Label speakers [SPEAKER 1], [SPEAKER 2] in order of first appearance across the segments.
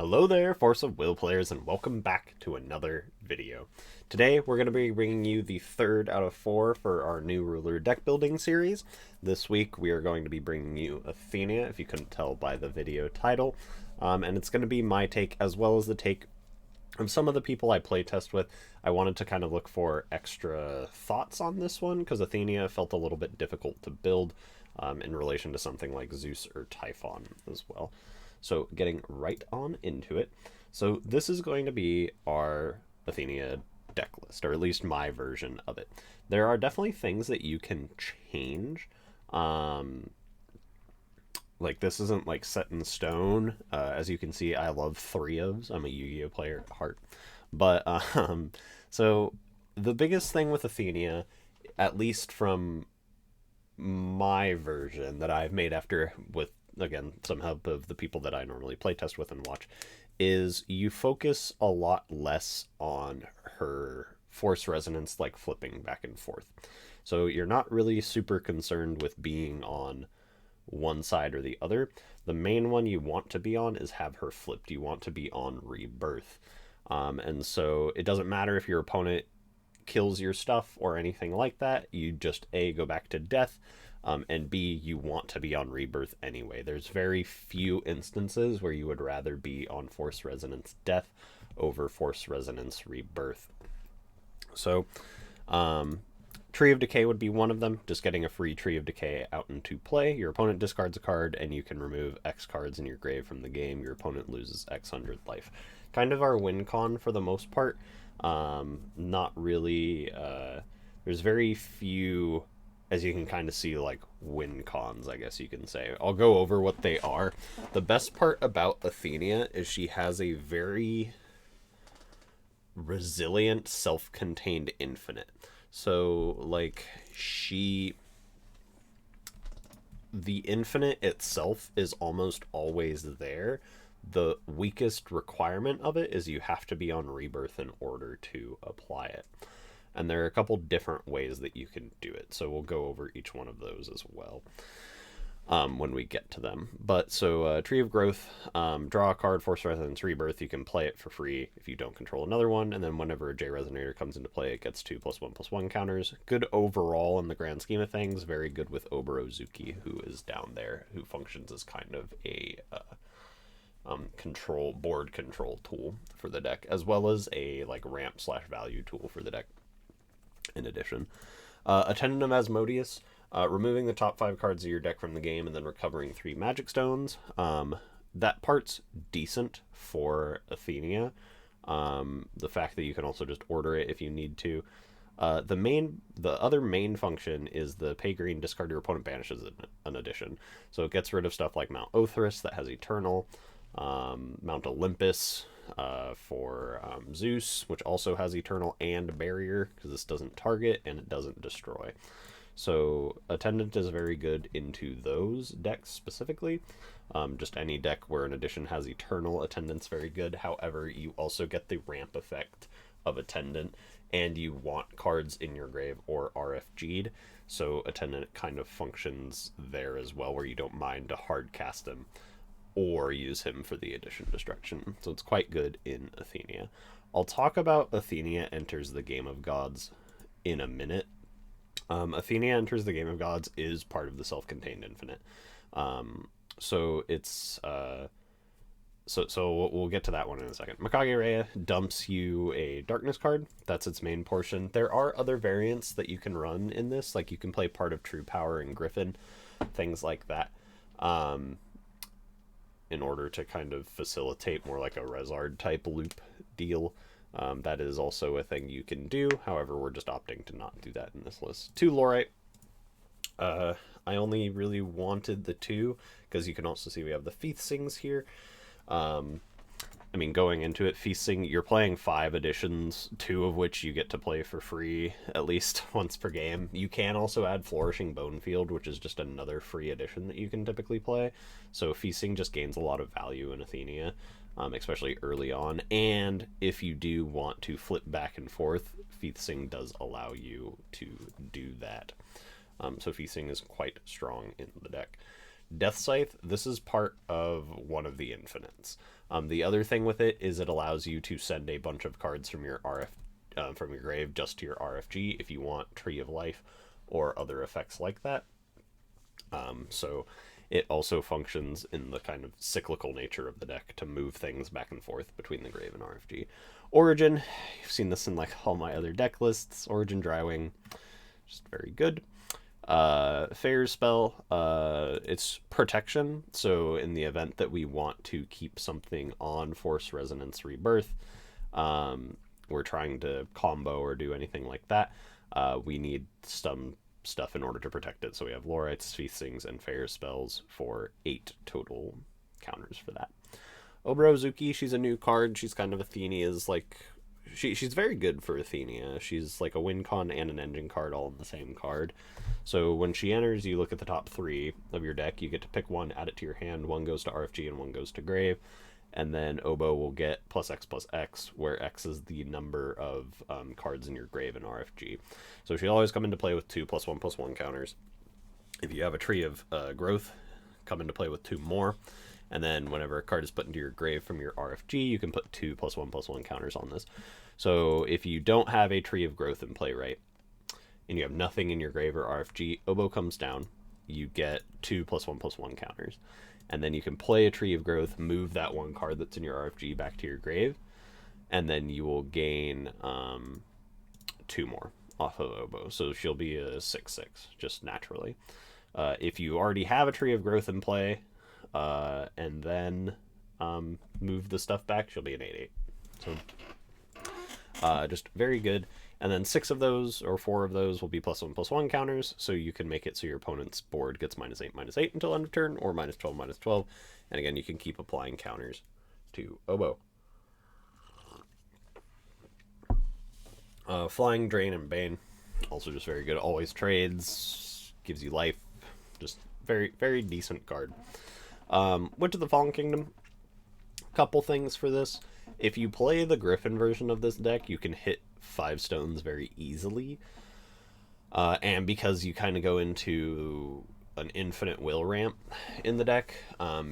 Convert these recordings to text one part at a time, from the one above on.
[SPEAKER 1] Hello there, Force of Will players, and welcome back to another video. Today, we're going to be bringing you the third out of four for our new ruler deck building series. This week, we are going to be bringing you Athenia, if you couldn't tell by the video title. And it's going to be my take, as well as the take of some of the people I playtest with. I wanted to kind of look for extra thoughts on this one, because Athenia felt a little bit difficult to build in relation to something like Zeus or Typhon as well. So getting right on into it. So this is going to be our Athenia deck list, or at least my version of it. There are definitely things that you can change. Like this isn't like set in stone. As you can see, I love three ofs. I'm a Yu-Gi-Oh player at heart. But so the biggest thing with Athenia, at least from my version that I've made after with again some help of the people that I normally playtest with and watch, is you focus a lot less on her force resonance, like flipping back and forth. So you're not really super concerned with being on one side or the other. The main one you want to be on is have her flipped. You want to be on rebirth. And so it doesn't matter if your opponent kills your stuff or anything like that. You just A, go back to death, and B, you want to be on rebirth anyway. There's very few instances where you would rather be on force resonance death over force resonance rebirth. So Tree of Decay would be one of them. Just getting a free Tree of Decay out into play. Your opponent discards a card and you can remove X cards in your grave from the game. Your opponent loses X hundred life. Kind of our win con for the most part. Not really, there's very few, as you can kind of see, like win cons, I guess you can say. I'll go over what they are. The best part about Athenia is she has a very resilient, self-contained infinite. So, like, the infinite itself is almost always there. The weakest requirement of it is you have to be on rebirth in order to apply it. And there are a couple different ways that you can do it. So we'll go over each one of those as well when we get to them. But so Tree of Growth, draw a card, Force Resonance, Rebirth. You can play it for free if you don't control another one. And then whenever a J Resonator comes into play, it gets 2+1/+1 counters. Good overall in the grand scheme of things. Very good with Oborozuki, who is down there, who functions as kind of a board control tool for the deck, as well as a like ramp / value tool for the deck in addition. Attendant of Asmodeus, removing the top 5 cards of your deck from the game and then recovering 3 magic stones. That part's decent for Athenia. The fact that you can also just order it if you need to. The other main function is the pay green, discard your opponent banishes an addition. So it gets rid of stuff like Mount Othrys that has Eternal, Mount Olympus for Zeus, which also has Eternal and Barrier, because this doesn't target and it doesn't destroy. So Attendant is very good into those decks specifically. Just any deck where an addition has Eternal, Attendant's very good. However, you also get the ramp effect of Attendant, and you want cards in your grave or RFG'd, so Attendant kind of functions there as well, where you don't mind to hard cast him or use him for the addition destruction. So it's quite good in Athenia. I'll talk about Athenia enters the Game of Gods in a minute. Athenia enters the Game of Gods is part of the self-contained infinite. So it's so we'll get to that one in a second. Mikage Rhea dumps you a darkness card. That's its main portion. There are other variants that you can run in this, like you can play part of True Power and Griffin, things like that, in order to kind of facilitate more like a Rezard type loop deal. That is also a thing you can do. However, we're just opting to not do that in this list. 2 Lorite. I only really wanted the 2 because you can also see we have the Feathsings here. I mean, going into it, Feasting, you're playing 5 editions, 2 of which you get to play for free at least once per game. You can also add Flourishing Bonefield, which is just another free edition that you can typically play. So Feasting just gains a lot of value in Athenia, especially early on. And if you do want to flip back and forth, Feasting does allow you to do that. So Feasting is quite strong in the deck. Death Scythe, this is part of one of the infinites. The other thing with it is it allows you to send a bunch of cards from your from your grave just to your RFG if you want Tree of Life or other effects like that. So it also functions in the kind of cyclical nature of the deck to move things back and forth between the grave and RFG. Origin, you've seen this in like all my other deck lists. Origin Drywing, just very good. Fair's spell, it's protection, so in the event that we want to keep something on Force Resonance Rebirth, we're trying to combo or do anything like that, we need some stuff in order to protect it. So we have Lorites, Feastings, and Fair's spells for 8 total counters for that. Obrozuki, she's a new card. She's kind of Athenia's, like, she's very good for Athenia. She's like a win con and an engine card all in the same card. So when she enters, you look at the top 3 of your deck. You get to pick one, add it to your hand. One goes to RFG and one goes to grave. And then Obo will get +X, where X is the number of cards in your grave and RFG. So she'll always come into play with 2 +1/+1 counters. If you have a Tree of Growth, come into play with 2 more. And then whenever a card is put into your grave from your RFG, you can put 2 +1/+1 counters on this. So if you don't have a Tree of Growth in play, right, and you have nothing in your grave or RFG, Obo comes down, you get 2 +1/+1 counters. And then you can play a Tree of Growth, move that one card that's in your RFG back to your grave, and then you will gain 2 more off of Obo. So she'll be a 6/6, just naturally. If you already have a Tree of Growth in play, and then move the stuff back, she'll be an 8/8. So just very good. And then 6 of those, or 4 of those, will be +1/+1 counters, so you can make it so your opponent's board gets -8/-8 until end of turn, or -12/-12. And again, you can keep applying counters to Obo. Flying, Drain, and Bane, also just very good. Always trades, gives you life, just very, very decent card. Witch of the Fallen Kingdom, couple things for this. If you play the Griffin version of this deck, you can hit 5 stones very easily. And because you kind of go into an infinite will ramp in the deck,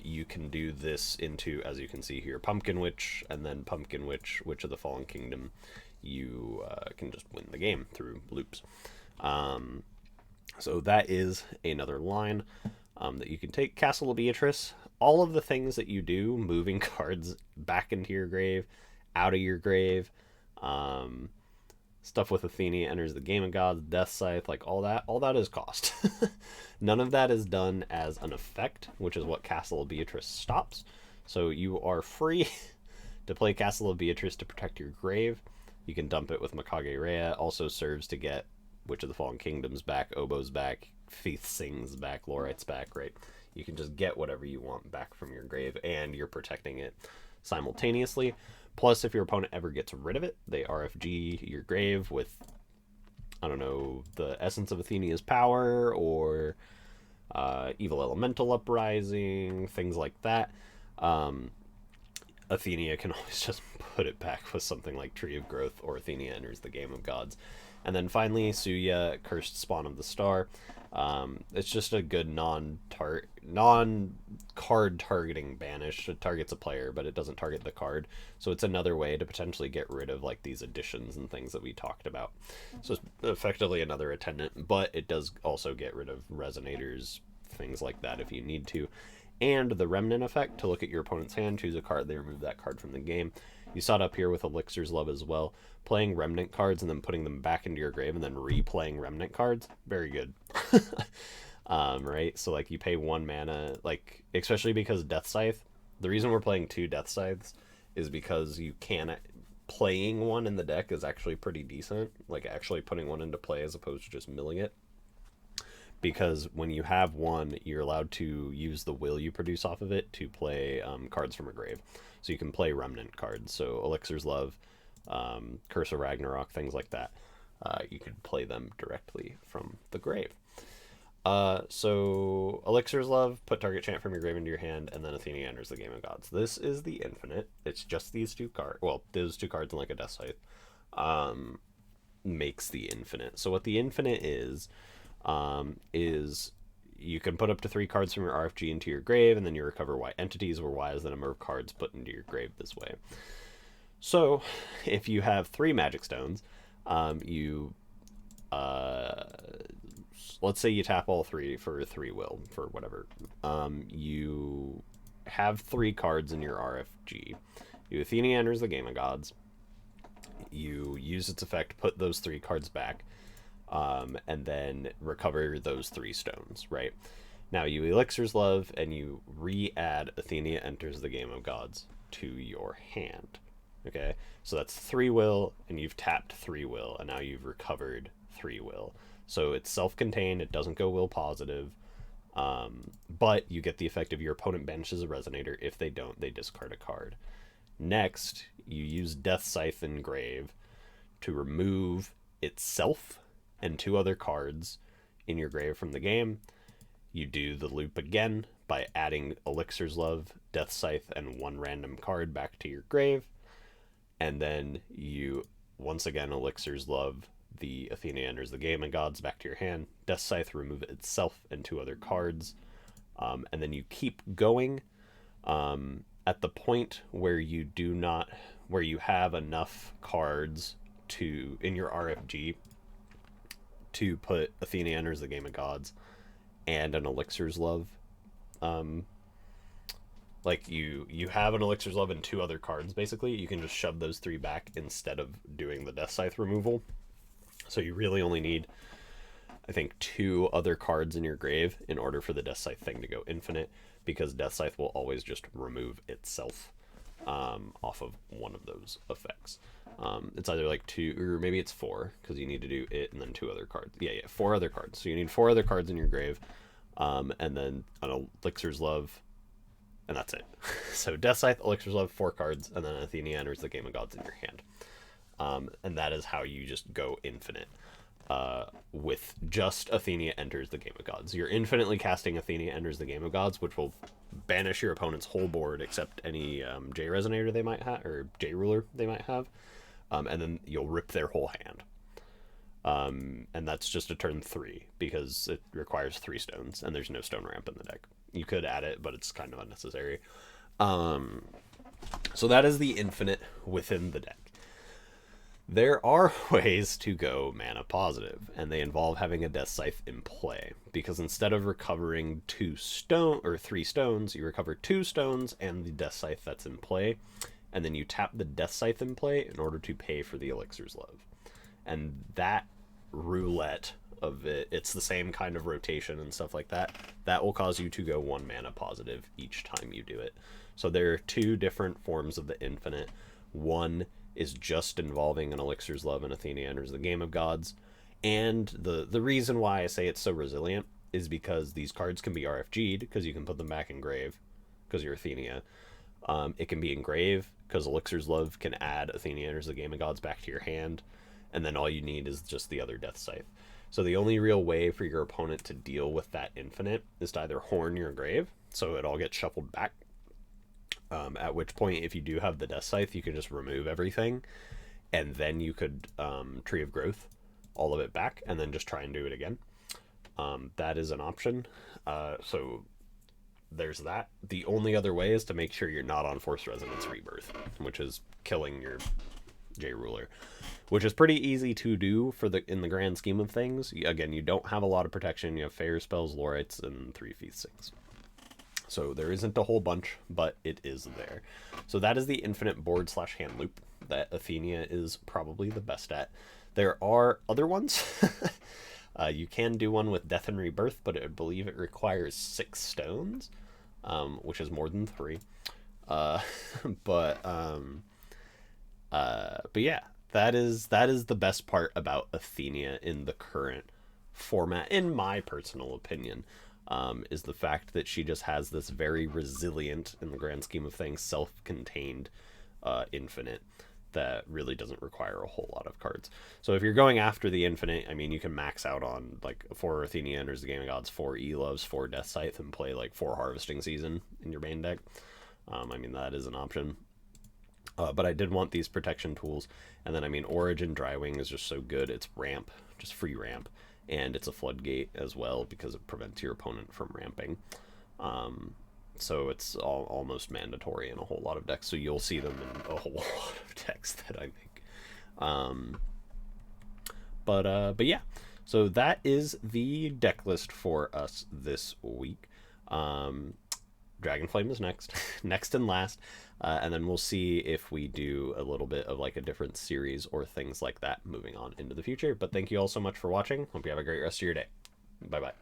[SPEAKER 1] you can do this into, as you can see here, Pumpkin Witch, and then Pumpkin Witch, Witch of the Fallen Kingdom. You can just win the game through loops. So that is another line that you can take. Castle of Beatrice, all of the things that you do, moving cards back into your grave, out of your grave, stuff with Athenia enters the Game of Gods, Death Scythe, like all that is cost. None of that is done as an effect, which is what Castle of Beatrice stops. So you are free to play Castle of Beatrice to protect your grave. You can dump it with Mikage Rhea. Also serves to get Witch of the Fallen Kingdoms back, Obo's back, Feastings back, Lorite's back, right? You can just get whatever you want back from your grave, and you're protecting it simultaneously. Plus, if your opponent ever gets rid of it, they RFG your grave with, I don't know, the Essence of Athenia's Power, or Evil Elemental Uprising, things like that. Athenia can always just put it back with something like Tree of Growth, or Athenia enters the Game of Gods. And then finally, Suya, Cursed Spawn of the Star. It's just a good non-card targeting banish. It targets a player, but it doesn't target the card. So it's another way to potentially get rid of like these additions and things that we talked about. So it's effectively another attendant, but it does also get rid of resonators, things like that if you need to. And the Remnant effect, to look at your opponent's hand, choose a card, they remove that card from the game. You saw it up here with Elixir's Love as well. Playing Remnant cards and then putting them back into your grave and then replaying Remnant cards, very good. Right? So like you pay 1 mana, like especially because Death Scythe, the reason we're playing 2 Death Scythes is because you can, playing one in the deck is actually pretty decent. Like actually putting one into play as opposed to just milling it. Because when you have one, you're allowed to use the will you produce off of it to play cards from a grave. So you can play Remnant cards. So Elixir's Love, Curse of Ragnarok, things like that. You can play them directly from the grave. So Elixir's Love, put target chant from your grave into your hand, and then Athenia enters the Game of Gods. This is the infinite. It's just these 2 cards. Well, those 2 cards and like a Death Scythe makes the infinite. So what the infinite is you can put up to 3 cards from your RFG into your grave, and then you recover Y entities, where Y is the number of cards put into your grave this way. So, if you have 3 magic stones, you let's say you tap all 3 for 3 will, for whatever. You have 3 cards in your RFG. You Athenia enters the Game of Gods. You use its effect, put those 3 cards back, and then recover those 3 stones, right? Now you Elixir's Love, and you re-add Athenia enters the Game of Gods to your hand. Okay, so that's 3 will, and you've tapped 3 will, and now you've recovered 3 will. So it's self-contained, it doesn't go will positive, but you get the effect of your opponent banishes a Resonator. If they don't, they discard a card. Next, you use Death Scythe Engrave to remove itself and 2 other cards in your grave from the game. You do the loop again by adding Elixir's Love, Death Scythe, and 1 random card back to your grave. And then you, once again, Elixir's Love, the Athenia enters the Game of Gods back to your hand. Death Scythe, remove itself and 2 other cards. And then you keep going at the point where you have enough cards in your RFG to put Athenia enters the Game of Gods and an Elixir's Love. Like you have an Elixir's Love and 2 other cards, basically. You can just shove those 3 back instead of doing the Death Scythe removal. So you really only need, I think, 2 other cards in your grave in order for the Death Scythe thing to go infinite, because Death Scythe will always just remove itself off of one of those effects. It's either like 2, or maybe it's 4, because you need to do it and then 2 other cards. Yeah, 4 other cards. So you need 4 other cards in your grave, and then an Elixir's Love, and that's it. So Death Scythe, Elixir's Love, 4 cards, and then Athenia enters the Game of Gods in your hand. And that is how you just go infinite with just Athenia enters the Game of Gods. You're infinitely casting Athenia enters the Game of Gods, which will banish your opponent's whole board except any J Resonator they might have, or J Ruler they might have, and then you'll rip their whole hand. And that's just a turn 3, because it requires 3 stones, and there's no stone ramp in the deck. You could add it, but it's kind of unnecessary. So that is the infinite within the deck. There are ways to go mana positive, and they involve having a Death Scythe in play, because instead of recovering 3 stones, you recover 2 stones and the Death Scythe that's in play, and then you tap the Death Scythe in play in order to pay for the Elixir's Love. And that roulette of it's the same kind of rotation and stuff like that, that will cause you to go 1 mana positive each time you do it. So there are 2 different forms of the infinite. One is just involving an Elixir's Love and Athenia enters the Game of Gods. And the reason why I say it's so resilient is because these cards can be RFG'd, because you can put them back in grave, because you're Athenia. It can be in grave, because Elixir's Love can add Athenia enters the Game of Gods back to your hand, and then all you need is just the other Death Scythe. So the only real way for your opponent to deal with that infinite is to either horn your grave, so it all gets shuffled back, at which point, if you do have the Death Scythe, you can just remove everything, and then you could Tree of Growth all of it back, and then just try and do it again. That is an option. So there's that. The only other way is to make sure you're not on Force Resonance Rebirth, which is killing your J Ruler, which is pretty easy to do in the grand scheme of things. Again, you don't have a lot of protection. You have Fair Spells, Lorites, and 3 Feast Sinks. So there isn't a whole bunch, but it is there. So that is the infinite board / hand loop that Athenia is probably the best at. There are other ones. You can do one with Death and Rebirth, but I believe it requires 6 stones, which is more than 3. But yeah, that is the best part about Athenia in the current format, in my personal opinion. Is the fact that she just has this very resilient, in the grand scheme of things, self-contained infinite that really doesn't require a whole lot of cards. So if you're going after the infinite, I mean, you can max out on like 4 Athenia enters the Game of Gods, 4 E-Loves, 4 Death Scythe, and play like 4 Harvesting Season in your main deck. I mean, that is an option. But I did want these protection tools. And then, I mean, Origin Drywing is just so good. It's ramp, just free ramp. and it's a floodgate as well because it prevents your opponent from ramping. So it's almost mandatory in a whole lot of decks. So you'll see them in a whole lot of decks that I make. But yeah, so that is the deck list for us this week. Dragonflame is next, next and last, and then we'll see if we do a little bit of like a different series or things like that moving on into the future. But thank you all so much for watching. Hope you have a great rest of your day. Bye bye.